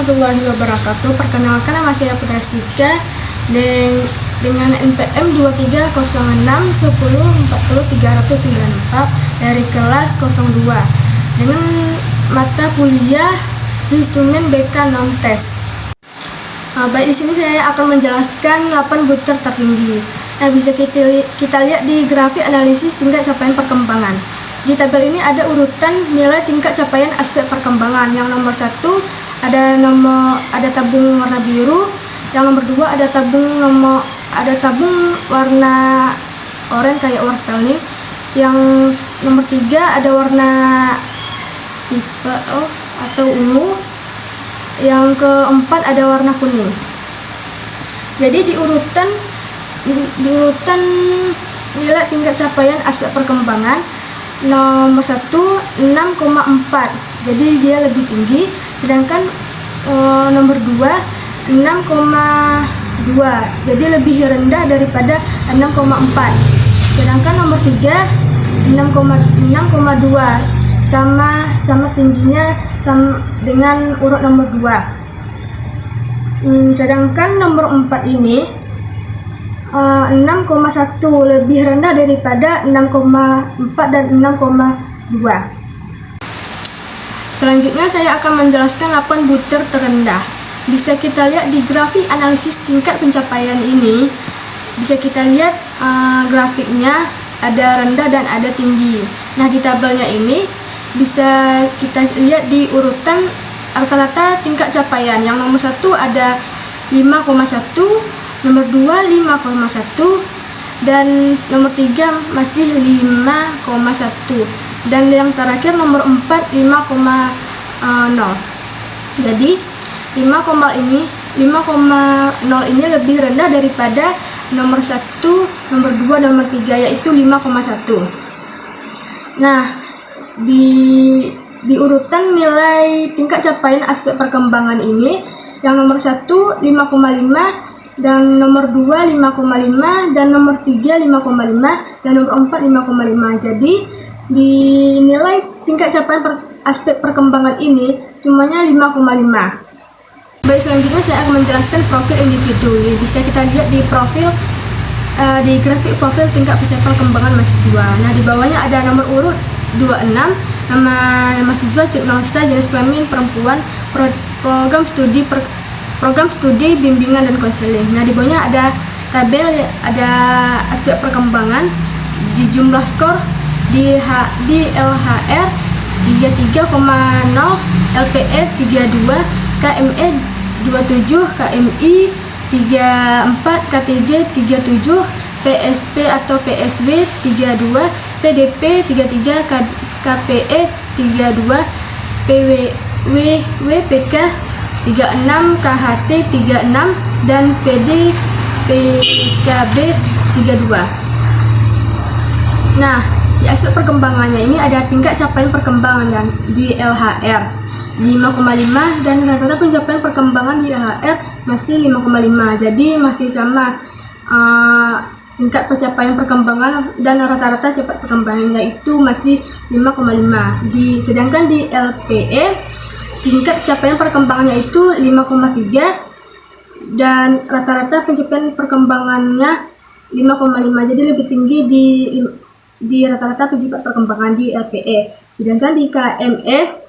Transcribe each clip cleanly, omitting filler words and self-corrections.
warahmatullahi wabarakatuh. Perkenalkan, nama saya Putra Stika dengan NPM 230610400394 dari kelas 02 dengan mata kuliah instrumen BK non-tes. Baik, di sini saya akan menjelaskan 8 butir tertinggi. Nah, bisa kita lihat di grafik analisis tingkat capaian perkembangan. Di tabel ini ada urutan nilai tingkat capaian aspek perkembangan. Yang nomor 1 ada tabung warna biru, yang nomor 2 ada tabung warna oranye kayak wortel nih. Yang nomor 3 ada warna hijau atau ungu. Yang keempat ada warna kuning. Jadi di urutan nilai tingkat capaian aspek perkembangan, nomor 1 6,4, jadi dia lebih tinggi, sedangkan nomor 2 6,2, jadi lebih rendah daripada 6,4. Sedangkan nomor 3 6,2, sama tingginya dengan urut nomor 2. Sedangkan nomor 4 ini 6,1, lebih rendah daripada 6,4 dan 6,2. Selanjutnya saya akan menjelaskan 8 butir terendah. Bisa kita lihat di grafik analisis tingkat pencapaian ini, bisa kita lihat grafiknya ada rendah dan ada tinggi. Nah, di tabelnya ini bisa kita lihat di urutan rata-rata tingkat capaian. Yang nomor 1 ada 5,1, nomor 2 5,1, dan nomor 3 masih 5,1, dan yang terakhir nomor 4 5,0. Jadi 5,0 ini lebih rendah daripada nomor 1, nomor 2, nomor 3, yaitu 5,1. Nah, di urutan nilai tingkat capaian aspek perkembangan ini, yang nomor 1 5,5, dan nomor 2 5,5, dan nomor 3 5,5, dan nomor 4 5,5. Jadi di nilai tingkat capaian aspek perkembangan ini semuanya 5,5. Baik, selanjutnya saya akan menjelaskan profil individu. Bisa kita lihat di di grafik profil tingkat perkembangan mahasiswa. Nah, di bawahnya ada nomor urut 26, nama mahasiswa, ciri mahasiswa, jenis kelamin perempuan, program studi bimbingan dan konseling. Nah, di bawahnya ada tabel, ada aspek perkembangan, di jumlah skor, di LHR 33,0, LPE 32, KME 27, KMI 34, KTJ 37, PSP atau PSW 32, PDP 33, KPE 32, WPK 36, KHT 36, dan PKB 32. Nah, di aspek perkembangannya ini ada tingkat capaian perkembangan yang di LHR 5,5, dan rata-rata pencapaian perkembangan di LHR masih 5,5. Jadi masih sama tingkat pencapaian perkembangan dan rata-rata cepat perkembangannya itu masih 5,5. Sedangkan di LPE tingkat capaian perkembangannya itu 5,3, dan rata-rata pencapaian perkembangannya 5,5. Jadi lebih tinggi di rata-rata pencapaian perkembangan di LPE. Sedangkan di KME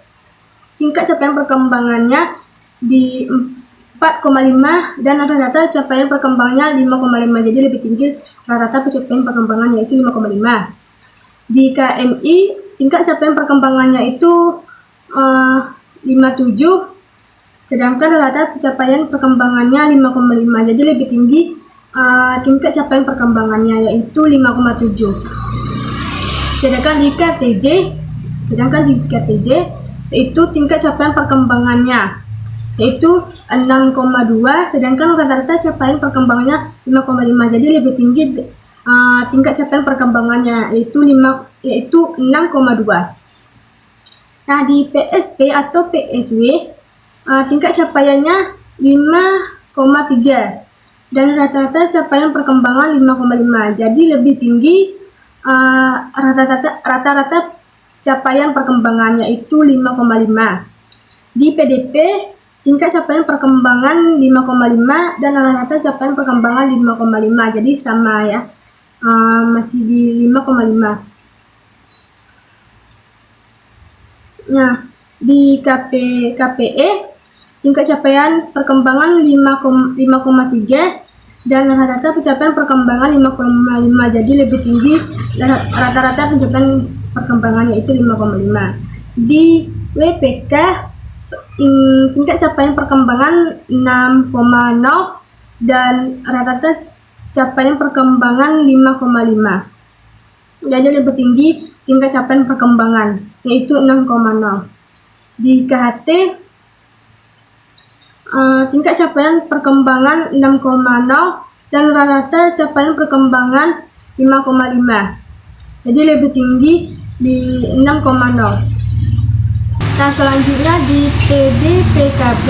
tingkat capaian perkembangannya di 4,5, dan rata-rata capaian perkembangannya 5,5. Jadi lebih tinggi rata-rata pencapaian perkembangan, yaitu 5,5. Di KMI tingkat capaian perkembangannya itu 57, sedangkan rata pencapaian perkembangannya 5,5. Jadi lebih tinggi tingkat capaian perkembangannya, yaitu 5,7. Sedangkan di KTJ itu tingkat capaian perkembangannya yaitu 6,2, sedangkan rata-rata capaian perkembangannya 5,5. Jadi lebih tinggi tingkat capaian perkembangannya, yaitu 6,2. Nah, di PSP atau PSW tingkat capaiannya 5,3, dan rata-rata capaian perkembangan 5,5. Jadi lebih tinggi rata-rata capaian perkembangannya itu 5,5. Di PDP tingkat capaian perkembangan 5,5 dan rata-rata capaian perkembangan 5,5. Jadi sama ya, masih di 5,5. Nah, di KPE tingkat capaian perkembangan 5,3 dan rata-rata pencapaian perkembangan 5,5. Jadi lebih tinggi rata-rata pencapaian perkembangannya itu 5,5. Di WPK tingkat capaian perkembangan 6,0 dan rata-rata capaian perkembangan 5,5. Jadi lebih tinggi tingkat capaian perkembangan yaitu 6,0. Di KHT tingkat capaian perkembangan 6,0 dan rata-rata capaian perkembangan 5,5. Jadi lebih tinggi di 6,0. Nah, selanjutnya di PD/PKB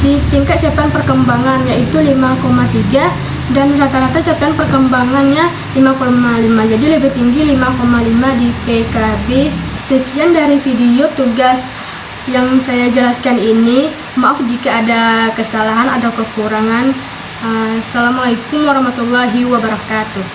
di tingkat capaian perkembangan yaitu 5,3 dan rata-rata capaian perkembangannya 5,5. Jadi lebih tinggi 5,5 di PKB. Sekian dari video tugas yang saya jelaskan ini. Maaf jika ada kesalahan atau kekurangan. Assalamualaikum warahmatullahi wabarakatuh.